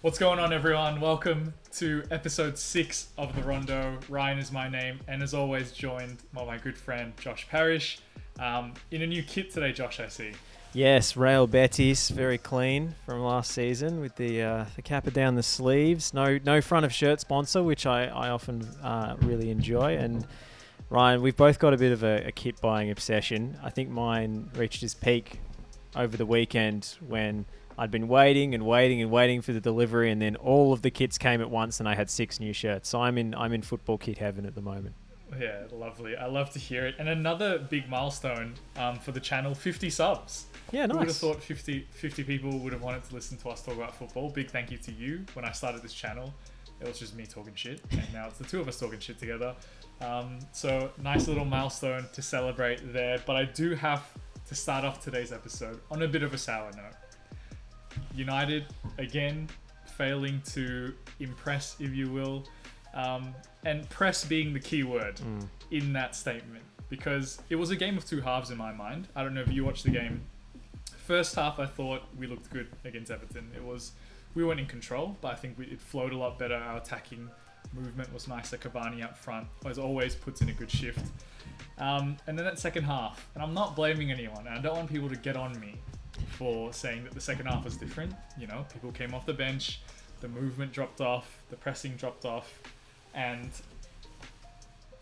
What's going on, everyone? Welcome to episode 6 of the Rondo. Ryan is my name, and as always, joined by my good friend Josh Parrish. In a new kit today, Josh, I see. Yes, Real Betis, very clean from last season with the capper down the sleeves. No front of shirt sponsor, which I often really enjoy. And Ryan, we've both got a bit of a kit buying obsession. I think mine reached its peak over the weekend when I'd been waiting for the delivery, and then all of the kits came at once, and I had 6 new shirts. So I'm in football kit heaven at the moment. Yeah, lovely. I love to hear it. And another big milestone for the channel, 50 subs. Yeah, nice. Who would have thought 50 people would have wanted to listen to us talk about football? Big thank you to you. When I started this channel, it was just me talking shit, and now it's the two of us talking shit together. So nice little milestone to celebrate there. But I do have to start off today's episode on a bit of a sour note. United, again, failing to impress, if you will. And press being the key word in that statement. Because it was a game of two halves in my mind. I don't know if you watched the game. First half, I thought we looked good against Everton. We weren't in control, but I think it flowed a lot better. Our attacking movement was nicer. Cavani up front, as always, puts in a good shift. And then that second half, and I'm not blaming anyone, and I don't want people to get on me for saying that the second half was different. You know, people came off the bench, the movement dropped off, the pressing dropped off, and,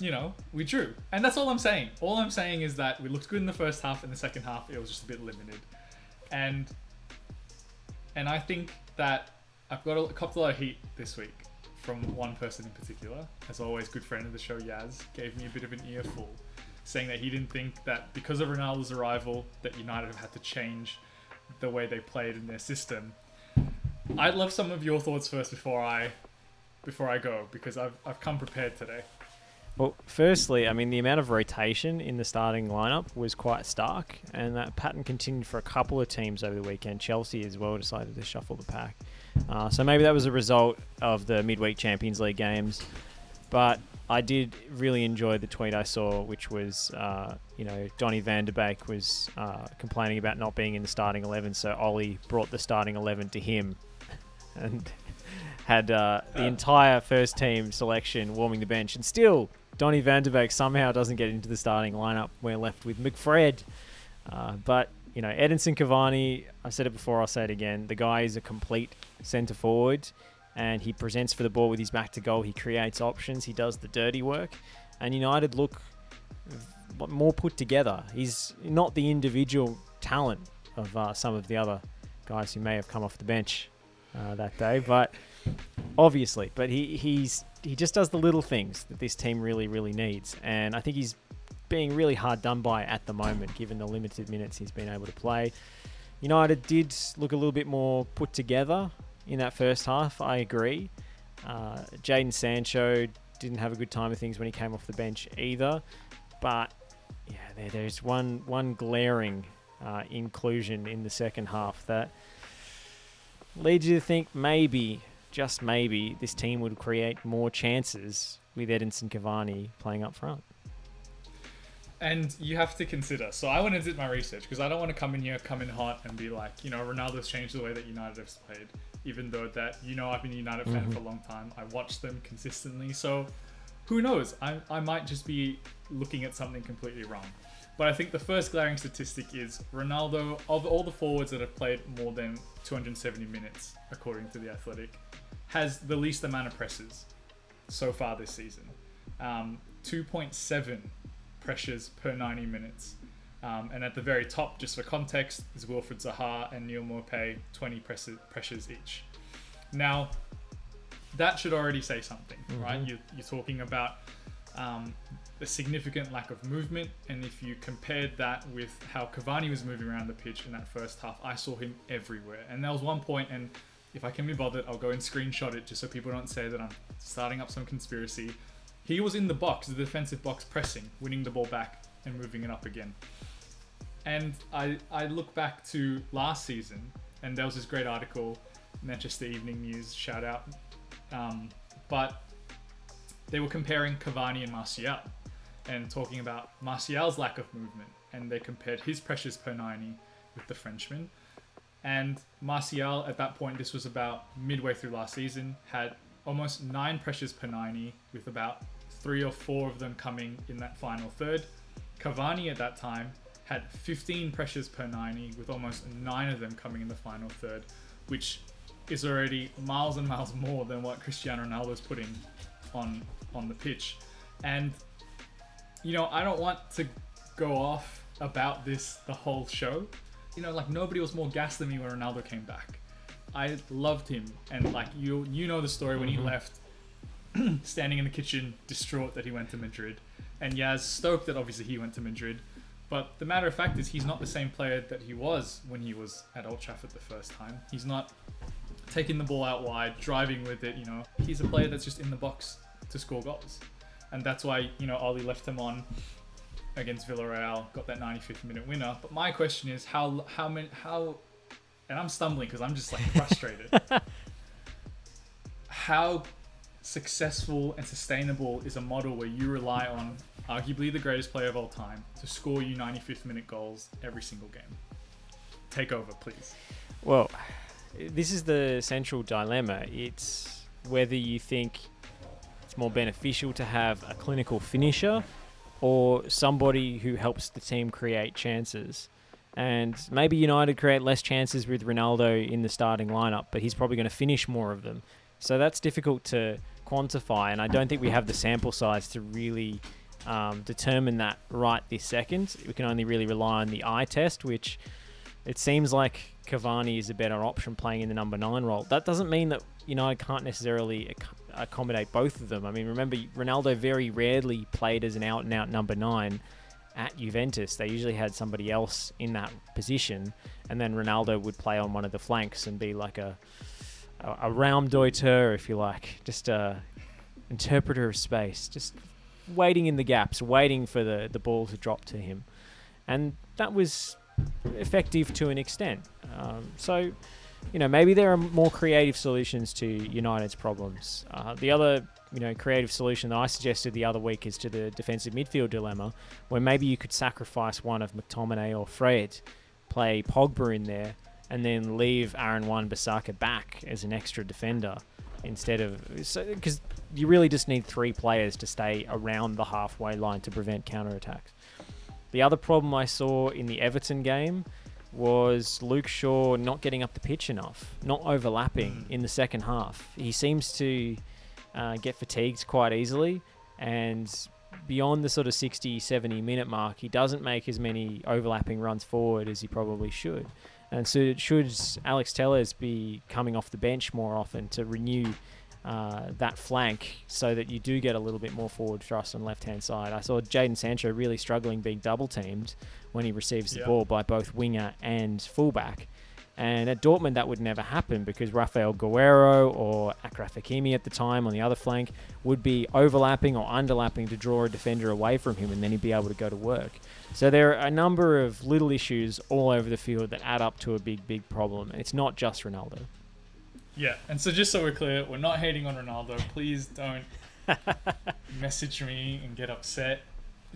you know, we drew. And that's all I'm saying. All I'm saying is that we looked good in the first half, and the second half, it was just a bit limited. And I think that I've got a lot of heat this week from one person in particular. As always, good friend of the show, Yaz, gave me a bit of an earful, saying that he didn't think that because of Ronaldo's arrival, that United have had to change the way they played in their system. I'd love some of your thoughts first before I go, because I've come prepared today. Well, firstly, I mean, the amount of rotation in the starting lineup was quite stark, and that pattern continued for a couple of teams over the weekend. Chelsea as well decided to shuffle the pack. So maybe that was a result of the midweek Champions League games. But I did really enjoy the tweet I saw, which was, Donny van de Beek was complaining about not being in the starting 11, so Ollie brought the starting 11 to him and had the entire first team selection warming the bench. And still, Donny van de Beek somehow doesn't get into the starting lineup. We're left with McFred. But, Edinson Cavani, I said it before, I'll say it again, the guy is a complete centre forward. And he presents for the ball with his back to goal. He creates options. He does the dirty work. And United look more put together. He's not the individual talent of some of the other guys who may have come off the bench that day. But obviously, he just does the little things that this team really, really needs. And I think he's being really hard done by at the moment, given the limited minutes he's been able to play. United did look a little bit more put together in that first half, I agree. Jadon Sancho didn't have a good time of things when he came off the bench either. But yeah, there's one glaring inclusion in the second half that leads you to think maybe, just maybe, this team would create more chances with Edinson Cavani playing up front. And you have to consider, so I went and did my research, because I don't want to come in hot and be like, Ronaldo's changed the way that United have played. Even though that, I've been a United fan for a long time. I watch them consistently. So who knows? I might just be looking at something completely wrong. But I think the first glaring statistic is Ronaldo, of all the forwards that have played more than 270 minutes, according to The Athletic, has the least amount of presses so far this season. 2.7 pressures per 90 minutes. And at the very top, just for context, is Wilfried Zaha and Neal Maupay, 20 pressures each. Now, that should already say something, right? You're talking about a significant lack of movement, and if you compared that with how Cavani was moving around the pitch in that first half, I saw him everywhere. And there was one point, and if I can be bothered, I'll go and screenshot it just so people don't say that I'm starting up some conspiracy. He was in the box, the defensive box, pressing, winning the ball back and moving it up again. And I look back to last season, and there was this great article, Manchester Evening News, shout out. But they were comparing Cavani and Martial and talking about Martial's lack of movement. And they compared his pressures per 90 with the Frenchman. And Martial, at that point, this was about midway through last season, had almost 9 pressures per 90, with about 3 or 4 of them coming in that final third. Cavani at that time had 15 pressures per 90, with almost 9 of them coming in the final third, which is already miles and miles more than what Cristiano Ronaldo's putting on the pitch. And, you know, I don't want to go off about this the whole show. You know, like, nobody was more gassed than me when Ronaldo came back. I loved him. And, like, you know the story when he left, standing in the kitchen, distraught that he went to Madrid. And Yaz stoked that obviously he went to Madrid. But the matter of fact is, he's not the same player that he was when he was at Old Trafford the first time. He's not taking the ball out wide, driving with it, you know. He's a player that's just in the box to score goals. And that's why, you know, Oli left him on against Villarreal, got that 95th minute winner. But my question is, how and I'm stumbling because I'm just like frustrated. How successful and sustainable is a model where you rely on arguably the greatest player of all time to score you 95th minute goals every single game? Take over, please. Well, this is the central dilemma. It's whether you think it's more beneficial to have a clinical finisher or somebody who helps the team create chances. And maybe United create less chances with Ronaldo in the starting lineup, but he's probably going to finish more of them. So that's difficult to quantify, and I don't think we have the sample size to really determine that right this second. We can only really rely on the eye test, which it seems like Cavani is a better option playing in the number 9 role. That doesn't mean that United can't necessarily accommodate both of them. I mean, remember, Ronaldo very rarely played as an out-and-out number 9 at Juventus. They usually had somebody else in that position, and then Ronaldo would play on one of the flanks and be like a Raumdeuter, if you like, just a interpreter of space, just waiting in the gaps, waiting for the ball to drop to him. And that was effective to an extent. So, you know, maybe there are more creative solutions to United's problems. The other, you know, creative solution that I suggested the other week is to the defensive midfield dilemma, where maybe you could sacrifice one of McTominay or Fred, play Pogba in there, and then leave Aaron Wan-Bissaka back as an extra defender instead of... Because you really just need 3 players to stay around the halfway line to prevent counterattacks. The other problem I saw in the Everton game was Luke Shaw not getting up the pitch enough, not overlapping in the second half. He seems to get fatigued quite easily, and beyond the sort of 60, 70 minute mark, he doesn't make as many overlapping runs forward as he probably should. And so should Alex Telles be coming off the bench more often to renew that flank so that you do get a little bit more forward thrust on the left-hand side. I saw Jadon Sancho really struggling being double-teamed when he receives the ball by both winger and fullback. And at Dortmund, that would never happen because Rafael Guerrero or Achraf Hakimi at the time on the other flank would be overlapping or underlapping to draw a defender away from him, and then he'd be able to go to work. So there are a number of little issues all over the field that add up to a big, big problem. It's not just Ronaldo. Yeah, and so just so we're clear, we're not hating on Ronaldo. Please don't message me and get upset.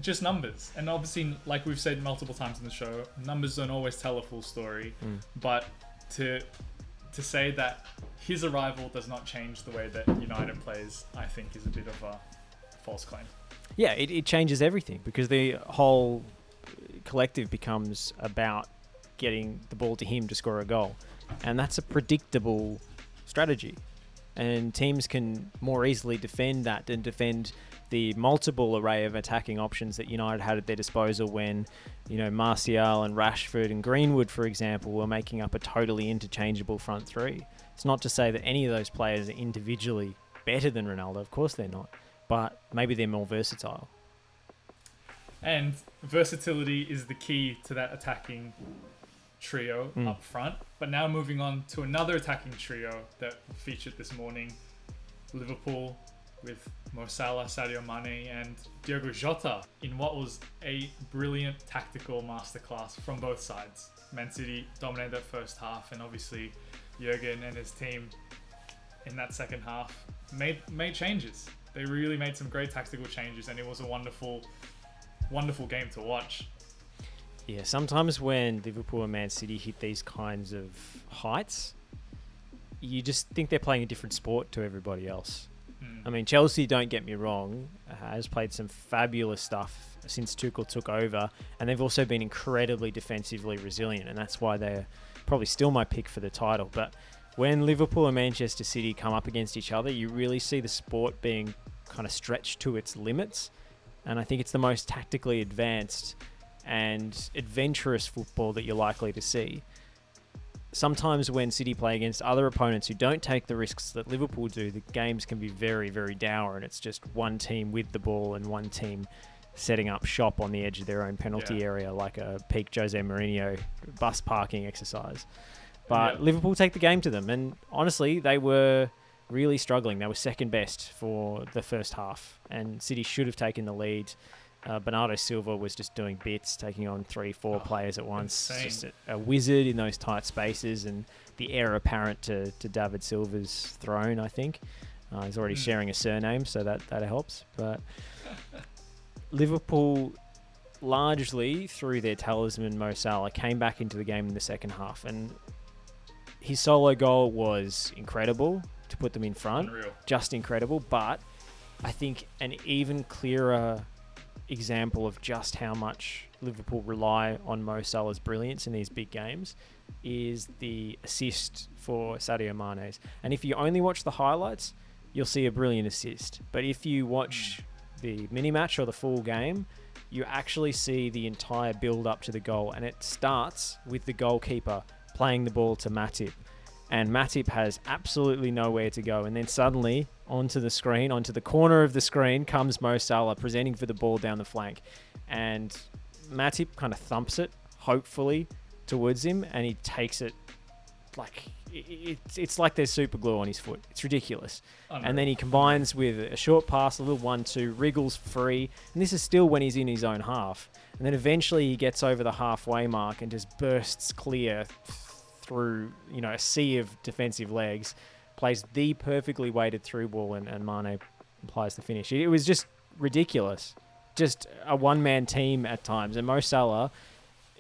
Just numbers. And obviously, like we've said multiple times in the show, numbers don't always tell a full story. But to say that his arrival does not change the way that United plays, I think is a bit of a false claim. Yeah, it changes everything because the whole collective becomes about getting the ball to him to score a goal. And that's a predictable strategy. And teams can more easily defend that than defend the multiple array of attacking options that United had at their disposal when, you know, Martial and Rashford and Greenwood, for example, were making up a totally interchangeable front three. It's not to say that any of those players are individually better than Ronaldo. Of course they're not. But maybe they're more versatile. And versatility is the key to that attacking trio up front. But now moving on to another attacking trio that featured this morning, Liverpool with Mo Salah, Sadio Mane and Diogo Jota in what was a brilliant tactical masterclass from both sides. Man City dominated that first half, and obviously Jurgen and his team in that second half made changes. They really made some great tactical changes, and it was a wonderful game to watch. Yeah, sometimes when Liverpool and Man City hit these kinds of heights, you just think they're playing a different sport to everybody else. I mean, Chelsea, don't get me wrong, has played some fabulous stuff since Tuchel took over, and they've also been incredibly defensively resilient, and that's why they're probably still my pick for the title. But when Liverpool and Manchester City come up against each other, you really see the sport being kind of stretched to its limits, and I think it's the most tactically advanced and adventurous football that you're likely to see. Sometimes when City play against other opponents who don't take the risks that Liverpool do, the games can be very, very dour, and it's just one team with the ball and one team setting up shop on the edge of their own penalty area, like a peak Jose Mourinho bus parking exercise. But Liverpool take the game to them, and honestly, they were really struggling. They were second best for the first half, and City should have taken the lead. Bernardo Silva was just doing bits, taking on 3-4 players at once. Insane. Just a wizard in those tight spaces, and the heir apparent to David Silva's throne, I think. He's already sharing a surname, so that helps. But Liverpool, largely through their talisman Mo Salah, came back into the game in the second half, and his solo goal was incredible to put them in front. Unreal. Just incredible. But I think an even clearer example of just how much Liverpool rely on Mo Salah's brilliance in these big games is the assist for Sadio Mane's. And if you only watch the highlights, you'll see a brilliant assist. But if you watch the mini-match or the full game, you actually see the entire build-up to the goal. And it starts with the goalkeeper playing the ball to Matip. And Matip has absolutely nowhere to go. And then suddenly, onto the corner of the screen, comes Mo Salah presenting for the ball down the flank. And Matip kind of thumps it, hopefully, towards him. And he takes it like... It's like there's super glue on his foot. It's ridiculous. And then he combines with a short pass, a little 1-2, wriggles free. And this is still when he's in his own half. And then eventually he gets over the halfway mark and just bursts clear through, a sea of defensive legs, plays the perfectly weighted through ball, and Mane applies the finish. It was just ridiculous. Just a one-man team at times. And Mo Salah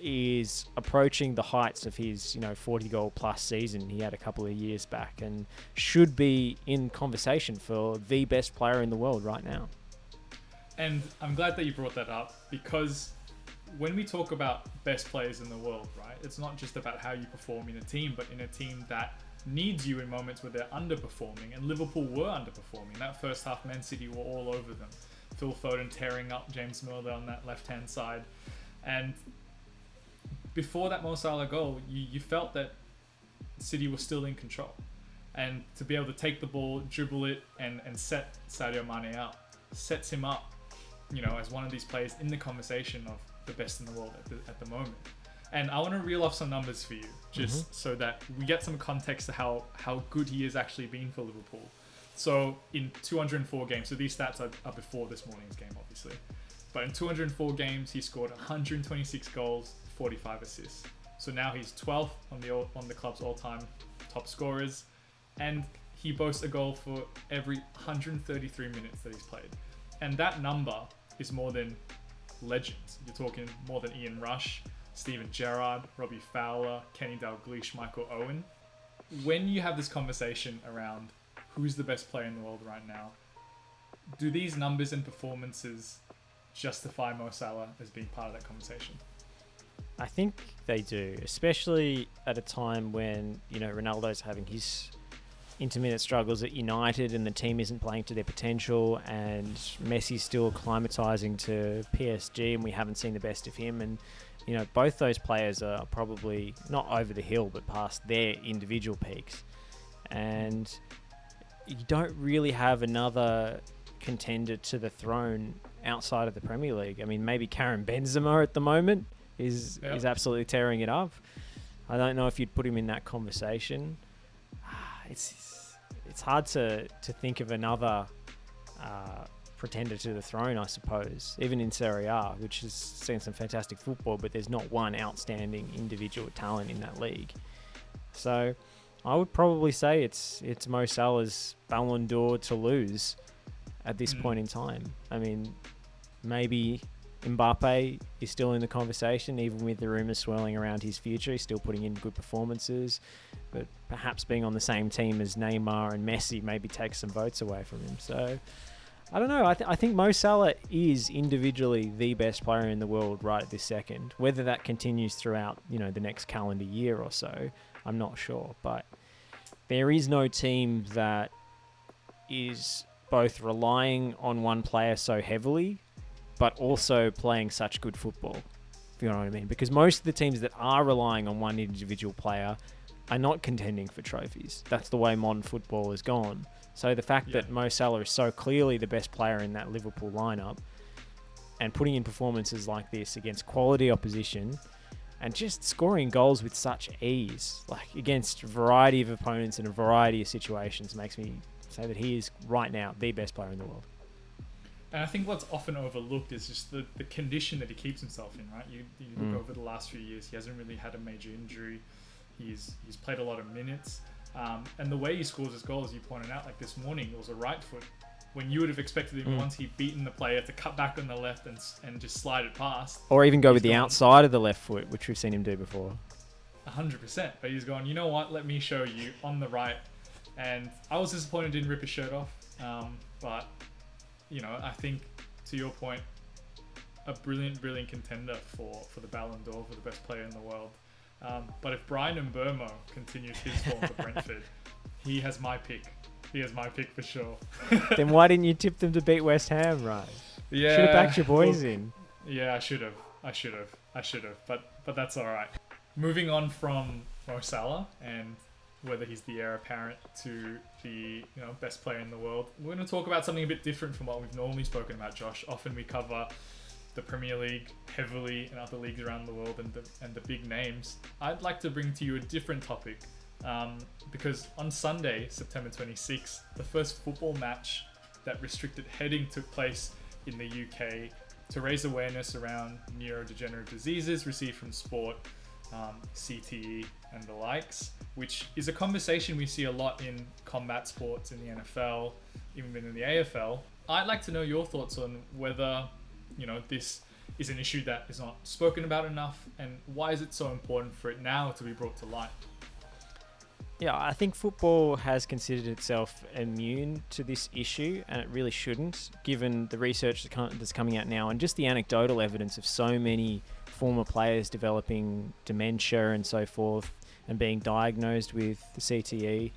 is approaching the heights of his, 40-goal plus season he had a couple of years back, and should be in conversation for the best player in the world right now. And I'm glad that you brought that up, because when we talk about best players in the world, right, it's not just about how you perform in a team, but in a team that needs you in moments where they're underperforming. And Liverpool were underperforming. That first half, Man City were all over them. Phil Foden tearing up James Milner on that left-hand side. And before that Mo Salah goal, you felt that City was still in control. And to be able to take the ball, dribble it, and set Sadio Mane up, sets him up, as one of these players in the conversation of the best in the world at the moment. And I want to reel off some numbers for you, just so that we get some context to how good he has actually been for Liverpool. So in 204 games, so these stats are before this morning's game, obviously. But in 204 games, he scored 126 goals, 45 assists. So now he's 12th on the club's all-time top scorers, and he boasts a goal for every 133 minutes that he's played. And that number is more than legends. You're talking more than Ian Rush, Steven Gerrard, Robbie Fowler, Kenny Dalglish, Michael Owen. When you have this conversation around who's the best player in the world right now, do these numbers and performances justify Mo Salah as being part of that conversation? I think they do, especially at a time when, Ronaldo's having his intermittent struggles at United and the team isn't playing to their potential, and Messi's still acclimatizing to PSG and we haven't seen the best of him. And, both those players are probably not over the hill, but past their individual peaks. And you don't really have another contender to the throne outside of the Premier League. I mean, maybe Karim Benzema at the moment is absolutely tearing it up. I don't know if you'd put him in that conversation. It's hard to think of another pretender to the throne, I suppose. Even in Serie A, which has seen some fantastic football, but there's not one outstanding individual talent in that league. So I would probably say it's Mo Salah's Ballon d'Or to lose at this point in time. I mean, maybe Mbappe is still in the conversation, even with the rumours swirling around his future. He's still putting in good performances, but perhaps being on the same team as Neymar and Messi maybe takes some votes away from him. So I don't know. I think Mo Salah is individually the best player in the world right at this second. Whether that continues throughout, the next calendar year or so, I'm not sure. But there is no team that is both relying on one player so heavily, but also playing such good football, if you know what I mean. Because most of the teams that are relying on one individual player are not contending for trophies. That's the way modern football has gone. So the fact that Mo Salah is so clearly the best player in that Liverpool lineup and putting in performances like this against quality opposition and just scoring goals with such ease, like against a variety of opponents in a variety of situations, makes me say that he is right now the best player in the world. And I think what's often overlooked is just the condition that he keeps himself in, right? You look over the last few years, he hasn't really had a major injury. He's played a lot of minutes. And the way he scores his goals, you pointed out, like this morning, it was a right foot. When you would have expected him, once he'd beaten the player, to cut back on the left and just slide it past. Or even go with the outside of the left foot, which we've seen him do before. 100%. But he's gone, you know what, let me show you on the right. And I was disappointed he didn't rip his shirt off. But, I think, to your point, a brilliant contender for the Ballon d'Or, for the best player in the world. But if Brian Mbeumo continues his form for Brentford, he has my pick. He has my pick for sure. Then why didn't you tip them to beat West Ham, right? Yeah, should have backed your boys in. Yeah, I should have. But that's all right. Moving on from Mo Salah and whether he's the heir apparent to the best player in the world, we're going to talk about something a bit different from what we've normally spoken about, Josh. Often we cover the Premier League heavily and other leagues around the world and the big names. I'd like to bring to you a different topic because on Sunday, September 26th, the first football match that restricted heading took place in the UK to raise awareness around neurodegenerative diseases received from sport, CTE and the likes, which is a conversation we see a lot in combat sports in the NFL, even in the AFL. I'd like to know your thoughts on whether this is an issue that is not spoken about enough, and why is it so important for it now to be brought to light? Yeah, I think football has considered itself immune to this issue, and it really shouldn't, given the research that's coming out now and just the anecdotal evidence of so many former players developing dementia and so forth and being diagnosed with the CTE,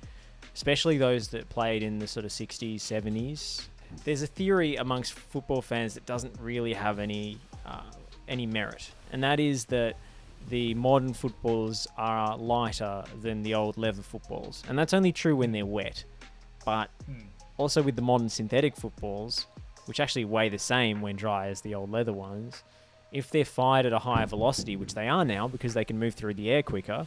especially those that played in the sort of 60s, 70s. There's a theory amongst football fans that doesn't really have any merit, and that is that the modern footballs are lighter than the old leather footballs, and that's only true when they're wet. But also with the modern synthetic footballs, which actually weigh the same when dry as the old leather ones, if they're fired at a higher velocity, which they are now because they can move through the air quicker,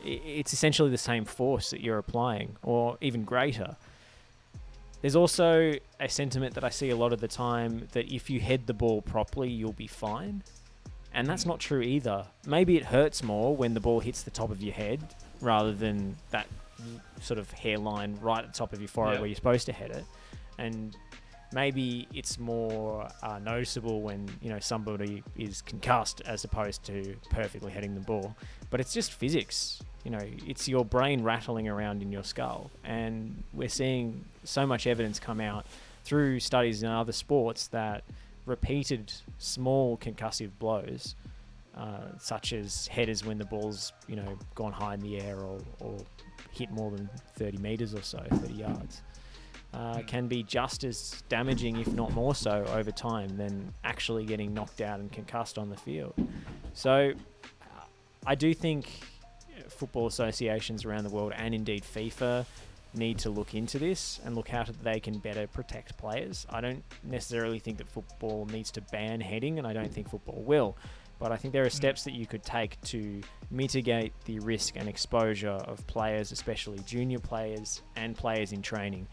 it's essentially the same force that you're applying, or even greater. There's also a sentiment that I see a lot of the time that if you head the ball properly, you'll be fine. And that's not true either. Maybe it hurts more when the ball hits the top of your head rather than that sort of hairline right at the top of your forehead where you're supposed to head it. And maybe it's more noticeable when somebody is concussed as opposed to perfectly heading the ball. But it's just physics. It's your brain rattling around in your skull. And we're seeing so much evidence come out through studies in other sports that repeated small concussive blows, such as headers when the ball's gone high in the air or hit more than 30 meters or so, 30 yards, can be just as damaging, if not more so, over time than actually getting knocked out and concussed on the field. So I do think football associations around the world, and indeed FIFA, need to look into this and look how they can better protect players. I don't necessarily think that football needs to ban heading, and I don't think football will. But I think there are steps that you could take to mitigate the risk and exposure of players, especially junior players and players in training.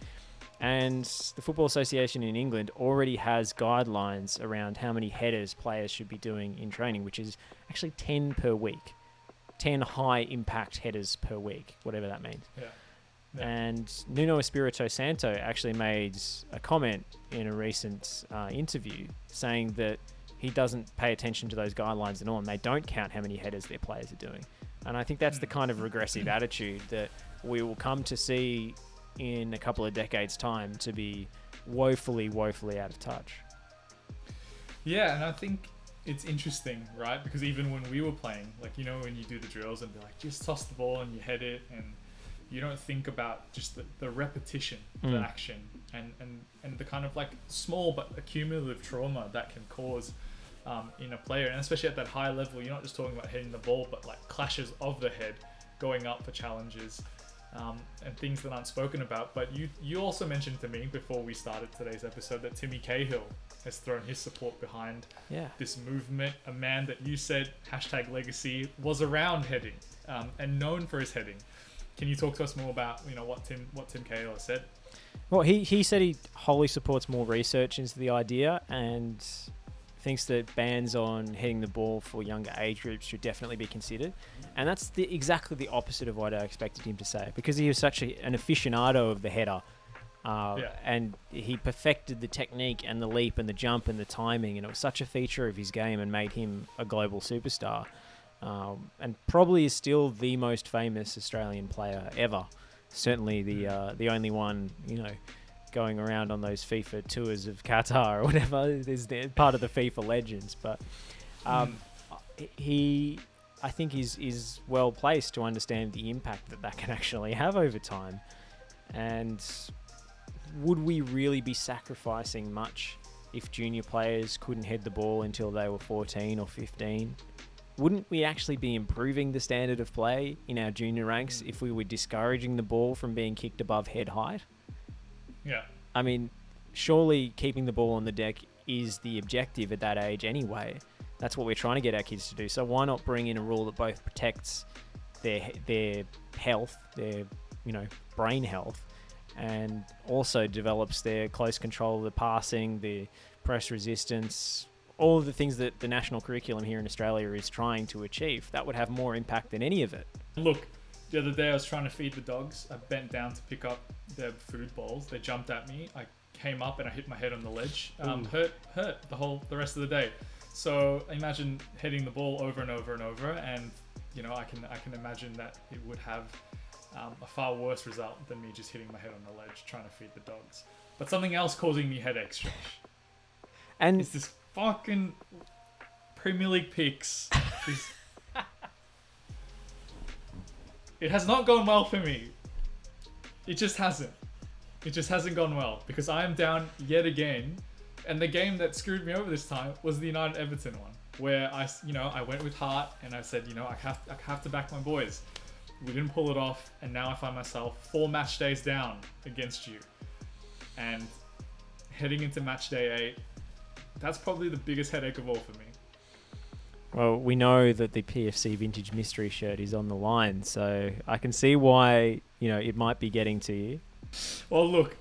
And the Football Association in England already has guidelines around how many headers players should be doing in training, which is actually 10 per week. 10 high-impact headers per week, whatever that means. Yeah. And Nuno Espirito Santo actually made a comment in a recent interview saying that he doesn't pay attention to those guidelines at all, and they don't count how many headers their players are doing. And I think that's the kind of regressive attitude that we will come to see in a couple of decades' time to be woefully out of touch. Yeah, and I think it's interesting, right? Because even when we were playing, like, you know, when you do the drills and be like, just toss the ball and you head it, and you don't think about just the repetition, the action, and the kind of like small but accumulative trauma that can cause in a player. And especially at that high level, you're not just talking about hitting the ball, but like clashes of the head, going up for challenges, and things that aren't spoken about. But you also mentioned to me before we started today's episode that Timmy Cahill has thrown his support behind this movement. A man that you said #legacy was around heading, and known for his heading. Can you talk to us more about, you know, what Tim Cahill has said? Well, he said he wholly supports more research into the idea and thinks that bans on hitting the ball for younger age groups should definitely be considered. And that's exactly the opposite of what I expected him to say, because he was such an aficionado of the header. And he perfected the technique and the leap and the jump and the timing, and it was such a feature of his game and made him a global superstar. And probably is still the most famous Australian player ever. Certainly the only one, you know, going around on those FIFA tours of Qatar or whatever is part of the FIFA legends. But he, I think, is well placed to understand the impact that can actually have over time. And would we really be sacrificing much if junior players couldn't head the ball until they were 14 or 15? Wouldn't we actually be improving the standard of play in our junior ranks if we were discouraging the ball from being kicked above head height? Yeah. I mean, surely keeping the ball on the deck is the objective at that age anyway. That's what we're trying to get our kids to do. So why not bring in a rule that both protects their health, their, you know, brain health, and also develops their close control of the passing, the press resistance, all of the things that the national curriculum here in Australia is trying to achieve. That would have more impact than any of it. Look, the other day I was trying to feed the dogs. I bent down to pick up their food bowls. They jumped at me. I came up and I hit my head on the ledge. Hurt the rest of the day. So imagine hitting the ball over and over and over, and you know, I can imagine that it would have a far worse result than me just hitting my head on the ledge trying to feed the dogs. But something else causing me headaches, Josh. And it's this fucking Premier League picks. It has not gone well for me. It just hasn't. It just hasn't gone well because I am down yet again. And the game that screwed me over this time was the United Everton one, where I went with heart and I said, you know, I have to back my boys. We didn't pull it off, and now I find myself 4 match days down against you. And heading into match day 8, that's probably the biggest headache of all for me. Well, we know that the PFC Vintage Mystery shirt is on the line, so I can see why, you know, it might be getting to you. Well, look,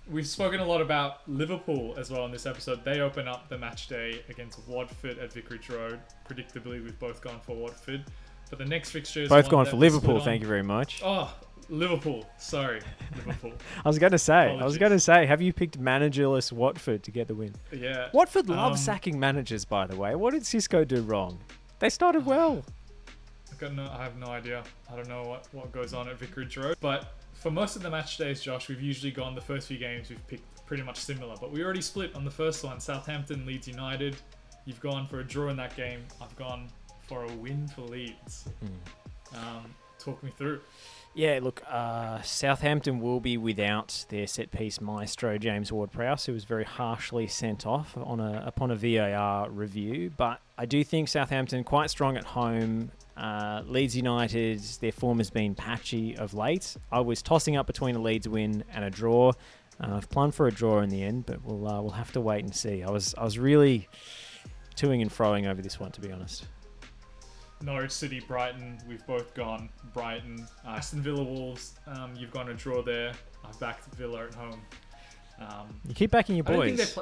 we've spoken a lot about Liverpool as well in this episode. They open up the match day against Watford at Vicarage Road. Predictably, we've both gone for Watford. But the next fixture is both gone for Liverpool, thank you very much. Oh, Liverpool. Sorry, Liverpool. I was going to say, have you picked managerless Watford to get the win? Yeah. Watford love sacking managers, by the way. What did Cisco do wrong? They started well. I have no idea. I don't know what goes on at Vicarage Road. But for most of the match days, Josh, we've usually gone the first few games, we've picked pretty much similar. But we already split on the first one. Southampton, Leeds United. You've gone for a draw in that game. I've gone for a win for Leeds. Talk me through. Yeah, look, Southampton will be without their set-piece maestro, James Ward-Prowse, who was very harshly sent off upon a VAR review. But I do think Southampton quite strong at home. Leeds United, their form has been patchy of late. I was tossing up between a Leeds win and a draw. I've planned for a draw in the end, but we'll have to wait and see. I was really toing and froing over this one, to be honest. Norwich City, Brighton, we've both gone Brighton. Aston Villa, Wolves, you've gone a draw there. I've backed Villa at home. You keep backing your boys.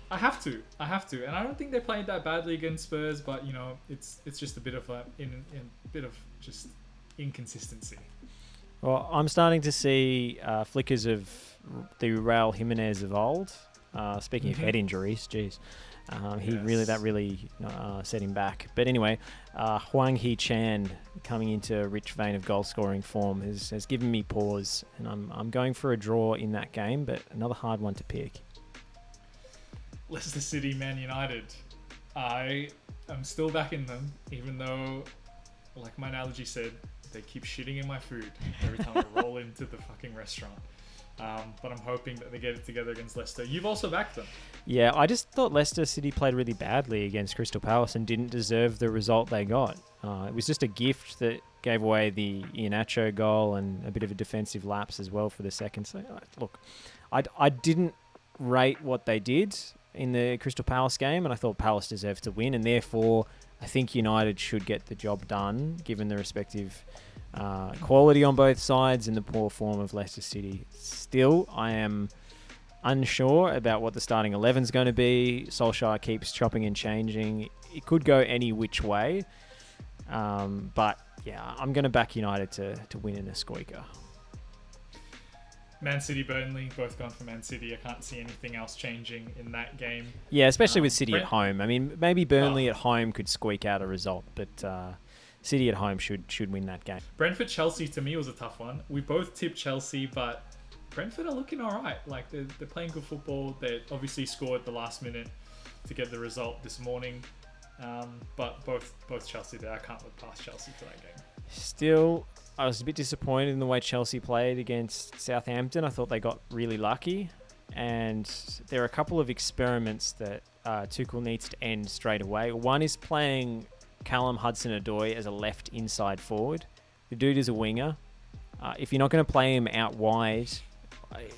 I have to, and I don't think they played that badly against Spurs. But you know, it's just a bit of just inconsistency. Well, I'm starting to see flickers of the Raul Jimenez of old. Speaking of head injuries, geez. He Yes. really set him back. But anyway, Huang Hee-chan coming into a rich vein of goal-scoring form has given me pause, and I'm going for a draw in that game, but another hard one to pick. Leicester City, Man United. I am still backing them, even though, like my analogy said, they keep shitting in my food every time I roll into the fucking restaurant. But I'm hoping that they get it together against Leicester. You've also backed them. Yeah, I just thought Leicester City played really badly against Crystal Palace and didn't deserve the result they got. It was just a gift that gave away the Iheanacho goal and a bit of a defensive lapse as well for the second. So, look, I didn't rate what they did in the Crystal Palace game, and I thought Palace deserved to win, and therefore I think United should get the job done, given the respective quality on both sides and the poor form of Leicester City. Still, I am unsure about what the starting 11 is going to be. Solskjaer keeps chopping and changing. It could go any which way. But yeah, I'm going to back United to win in a squeaker. Man City, Burnley, both gone for Man City. I can't see anything else changing in that game. Yeah, especially with City at home. I mean, maybe Burnley at home could squeak out a result, but City at home should win that game. Brentford, Chelsea, to me was a tough one. We both tipped Chelsea, but Brentford are looking all right. Like, they're playing good football. They obviously scored the last minute to get the result this morning. But both Chelsea there. I can't look past Chelsea to that game. Still, I was a bit disappointed in the way Chelsea played against Southampton. I thought they got really lucky. And there are a couple of experiments that Tuchel needs to end straight away. One is playing Callum Hudson-Odoi as a left inside forward. The dude is a winger. If you're not going to play him out wide,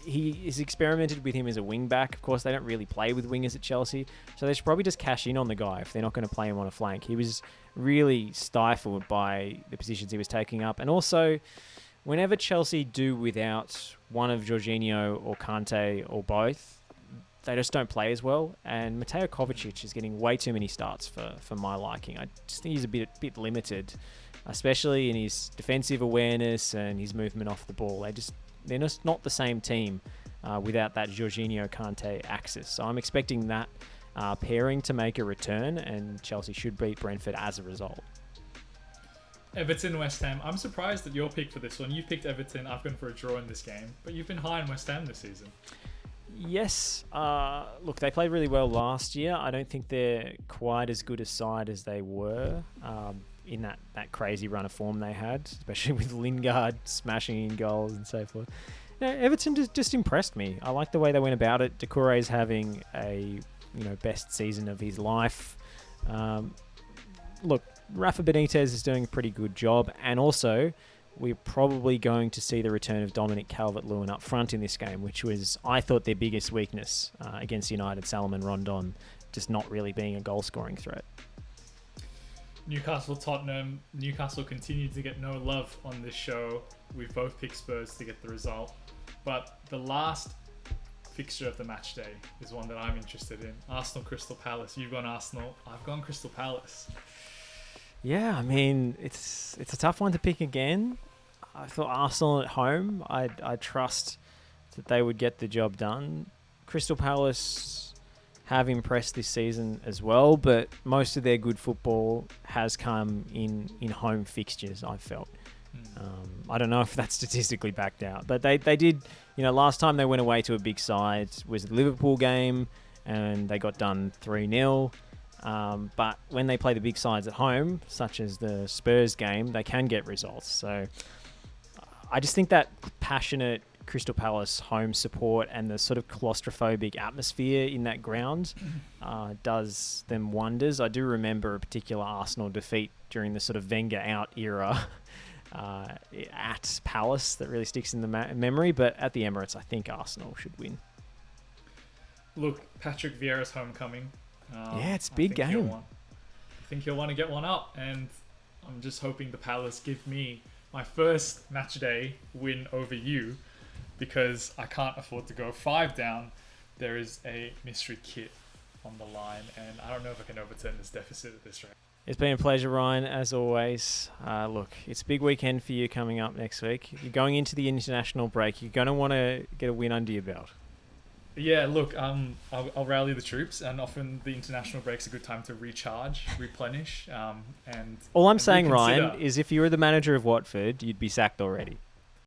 he is experimented with him as a wing back. Of course, they don't really play with wingers at Chelsea, so they should probably just cash in on the guy if they're not going to play him on a flank. He was really stifled by the positions he was taking up. And also, whenever Chelsea do without one of Jorginho or Kante or both, they just don't play as well. And Mateo Kovacic is getting way too many starts for my liking. I just think he's a bit limited, especially in his defensive awareness and his movement off the ball. They're just not the same team without that Jorginho-Kante axis. So I'm expecting that pairing to make a return, and Chelsea should beat Brentford as a result. Everton, West Ham. I'm surprised at your pick for this one. You picked Everton. I've gone for a draw in this game, but you've been high on West Ham this season. Yes. Look, they played really well last year. I don't think they're quite as good a side as they were in that crazy run of form they had, especially with Lingard smashing in goals and so forth. No, Everton just impressed me. I like the way they went about it. Doucouré's having a best season of his life. Look, Rafa Benitez is doing a pretty good job, and also we're probably going to see the return of Dominic Calvert-Lewin up front in this game, which was, I thought, their biggest weakness against United. Salomon Rondon just not really being a goal-scoring threat. Newcastle, Tottenham. Newcastle continued to get no love on this show. We've both picked Spurs to get the result. But the last fixture of the match day is one that I'm interested in. Arsenal, Crystal Palace. You've gone Arsenal. I've gone Crystal Palace. Yeah, I mean, it's a tough one to pick again. I thought Arsenal at home, I trust that they would get the job done. Crystal Palace have impressed this season as well, but most of their good football has come in home fixtures, I felt. I don't know if that's statistically backed out, but they did, last time they went away to a big side was the Liverpool game, and they got done 3-0. But when they play the big sides at home, such as the Spurs game, they can get results. So I just think that passionate Crystal Palace home support and the sort of claustrophobic atmosphere in that ground does them wonders. I do remember a particular Arsenal defeat during the sort of Wenger out era at Palace that really sticks in the memory. But at the Emirates, I think Arsenal should win. Look, Patrick Vieira's homecoming. Yeah, it's a big game. I think he'll want to get one up, and I'm just hoping the Palace give me my first match day win over you, because I can't afford to go 5 down. There is a mystery kit on the line, and I don't know if I can overturn this deficit at this rate. It's been a pleasure, Ryan, as always. Look, it's a big weekend for you coming up next week. You're going into the international break. You're going to want to get a win under your belt. Yeah, look, I'll rally the troops, and often the international break's a good time to recharge, replenish, and All I'm and saying, reconsider. Ryan, is if you were the manager of Watford, you'd be sacked already.